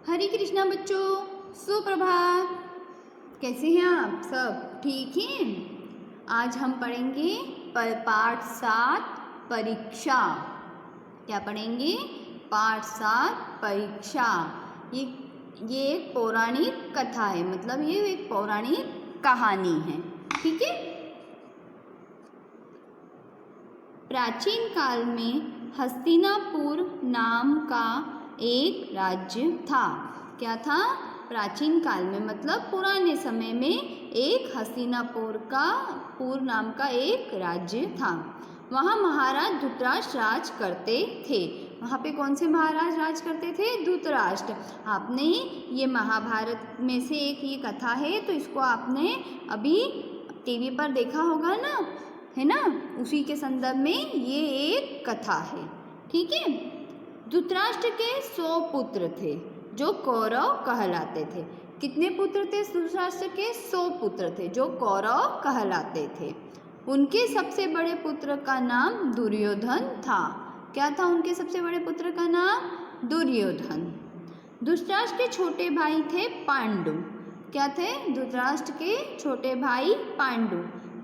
हरे कृष्णा बच्चों, सुप्रभात। कैसे हैं आप सब? ठीक हैं? आज हम पढ़ेंगे पाठ 7 परीक्षा। क्या पढ़ेंगे? पाठ 7 परीक्षा। ये एक पौराणिक कथा है, मतलब ये एक पौराणिक कहानी है। ठीक है। प्राचीन काल में हस्तिनापुर नाम का एक राज्य था। क्या था? प्राचीन काल में मतलब पुराने समय में एक हस्तिनापुर नाम का एक राज्य था। वहाँ महाराज धृतराष्ट्र राज करते थे। वहाँ पे कौन से महाराज राज करते थे? धृतराष्ट्र। आपने ये महाभारत में से एक ये कथा है, तो इसको आपने अभी टीवी पर देखा होगा ना, है ना? उसी के संदर्भ में ये एक कथा है। ठीक है। धृतराष्ट्र के 100 पुत्र थे जो कौरव कहलाते थे। कितने पुत्र थे धृतराष्ट्र के? 100 पुत्र थे जो कौरव कहलाते थे। उनके सबसे बड़े पुत्र का नाम दुर्योधन था। क्या था उनके सबसे बड़े पुत्र का नाम? दुर्योधन। धृतराष्ट्र के छोटे भाई थे पांडु। क्या थे? धृतराष्ट्र के छोटे भाई पांडु।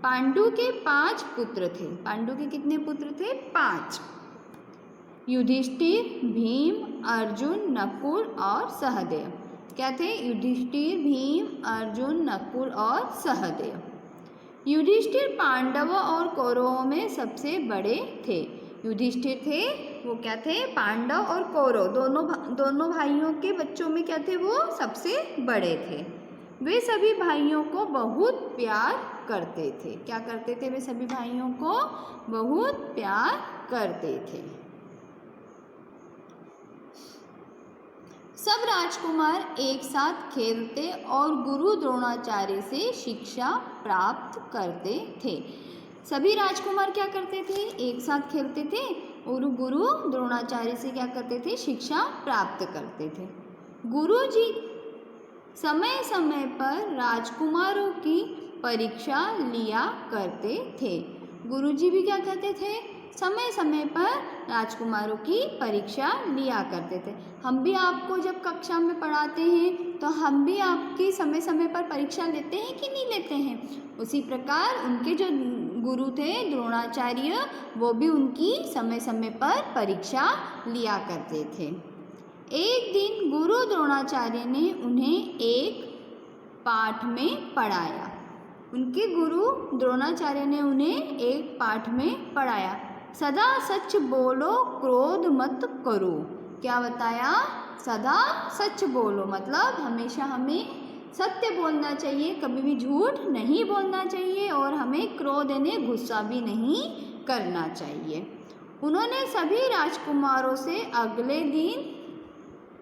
पांडु के 5 पुत्र थे। पांडु के कितने पुत्र थे? 5। युधिष्ठिर, भीम, अर्जुन, नकुल और सहदेव। क्या थे? युधिष्ठिर, भीम, अर्जुन, नकुल और सहदेव। युधिष्ठिर पांडवों और कौरवों में सबसे बड़े थे। युधिष्ठिर थे, वो क्या थे? पांडव और कौरव दोनों भाइयों के बच्चों में क्या थे? वो सबसे बड़े थे। वे सभी भाइयों को बहुत प्यार करते थे। क्या करते थे? वे सभी भाइयों को बहुत प्यार करते थे। सब राजकुमार एक साथ खेलते और गुरु द्रोणाचार्य से शिक्षा प्राप्त करते थे। सभी राजकुमार क्या करते थे? एक साथ खेलते थे और गुरु द्रोणाचार्य से क्या करते थे? शिक्षा प्राप्त करते थे। गुरुजी समय समय पर राजकुमारों की परीक्षा लिया करते थे। गुरुजी भी क्या करते थे? समय समय पर राजकुमारों की परीक्षा लिया करते थे। हम भी आपको जब कक्षा में पढ़ाते हैं तो हम भी आपकी समय समय पर परीक्षा लेते हैं कि नहीं लेते हैं? उसी प्रकार उनके जो गुरु थे द्रोणाचार्य, वो भी उनकी समय समय पर परीक्षा लिया करते थे। एक दिन गुरु द्रोणाचार्य ने उन्हें एक पाठ में पढ़ाया। उनके गुरु द्रोणाचार्य ने उन्हें एक पाठ में पढ़ाया। सदा सच बोलो, क्रोध मत करो। क्या बताया? सदा सच बोलो, मतलब हमेशा हमें सत्य बोलना चाहिए, कभी भी झूठ नहीं बोलना चाहिए और हमें क्रोध यानी गुस्सा भी नहीं करना चाहिए। उन्होंने सभी राजकुमारों से अगले दिन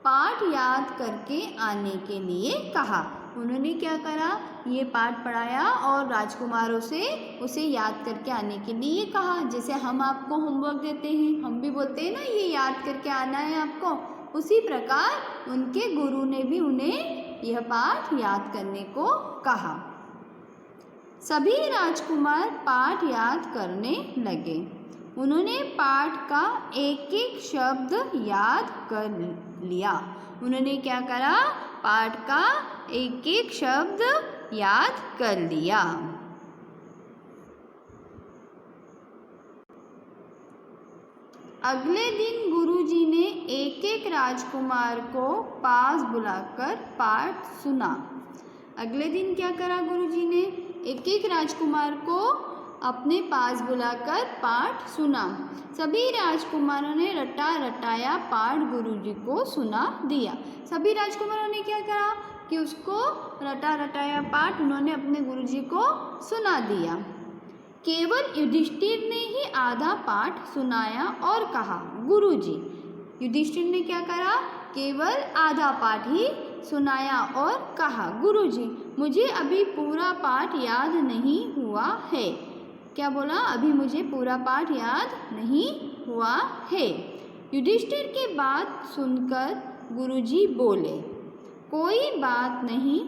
पाठ याद करके आने के लिए कहा। उन्होंने क्या करा? ये पाठ पढ़ाया और राजकुमारों से उसे याद करके आने के लिए कहा। जैसे हम आपको होमवर्क देते हैं, हम भी बोलते हैं ना ये याद करके आना है आपको, उसी प्रकार उनके गुरु ने भी उन्हें यह पाठ याद करने को कहा। सभी राजकुमार पाठ याद करने लगे। उन्होंने पाठ का एक एक शब्द याद कर लिया। उन्होंने क्या करा? पाठ का एक एक शब्द याद कर लिया। अगले दिन गुरुजी ने एक एक राजकुमार को पास बुलाकर पाठ सुना। अगले दिन क्या करा गुरुजी ने? एक एक राजकुमार को अपने पास बुलाकर पाठ सुना। सभी राजकुमारों ने रटा रटाया पाठ गुरुजी को सुना दिया। सभी राजकुमारों ने क्या करा कि उसको रटा रटाया पाठ उन्होंने अपने गुरुजी को सुना दिया। केवल युधिष्ठिर ने ही आधा पाठ सुनाया और कहा, गुरुजी। युधिष्ठिर ने क्या करा? केवल आधा पाठ ही सुनाया और कहा, गुरुजी मुझे अभी पूरा पाठ याद नहीं हुआ है। क्या बोला? अभी मुझे पूरा पाठ याद नहीं हुआ है। युधिष्ठिर की बात सुनकर गुरुजी बोले, कोई बात नहीं,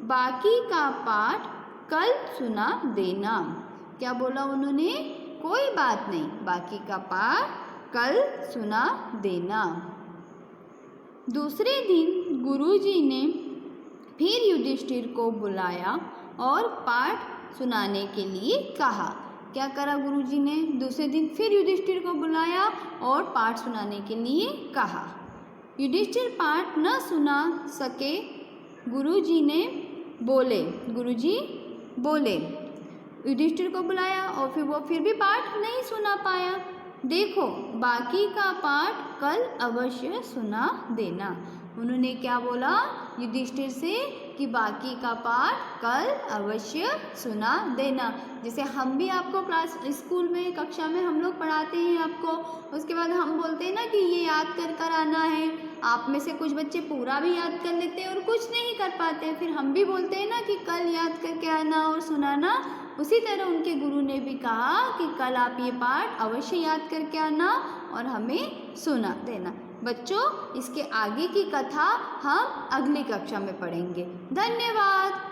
बाकी का पाठ कल सुना देना। क्या बोला उन्होंने? कोई बात नहीं, बाकी का पाठ कल सुना देना। दूसरे दिन गुरुजी ने फिर युधिष्ठिर को बुलाया और पाठ सुनाने के लिए कहा। क्या करा गुरुजी ने? दूसरे दिन फिर युधिष्ठिर को बुलाया और पाठ सुनाने के लिए कहा। युधिष्ठिर पाठ न सुना सके। गुरुजी बोले। युधिष्ठिर को बुलाया और फिर वो फिर भी पाठ नहीं सुना पाया। देखो, बाकी का पाठ कल अवश्य सुना देना। उन्होंने क्या बोला युधिष्ठिर से कि बाकी का पाठ कल अवश्य सुना देना। जैसे हम भी आपको स्कूल में कक्षा में हम लोग पढ़ाते हैं आपको, उसके बाद हम बोलते हैं ना कि ये याद कर आना है। आप में से कुछ बच्चे पूरा भी याद कर लेते हैं और कुछ नहीं कर पाते, फिर हम भी बोलते हैं ना कि कल याद करके आना और सुनाना। उसी तरह उनके गुरु ने भी कहा कि कल आप ये पाठ अवश्य याद करके आना और हमें सुना देना। बच्चों, इसके आगे की कथा हम अगली कक्षा में पढ़ेंगे। धन्यवाद।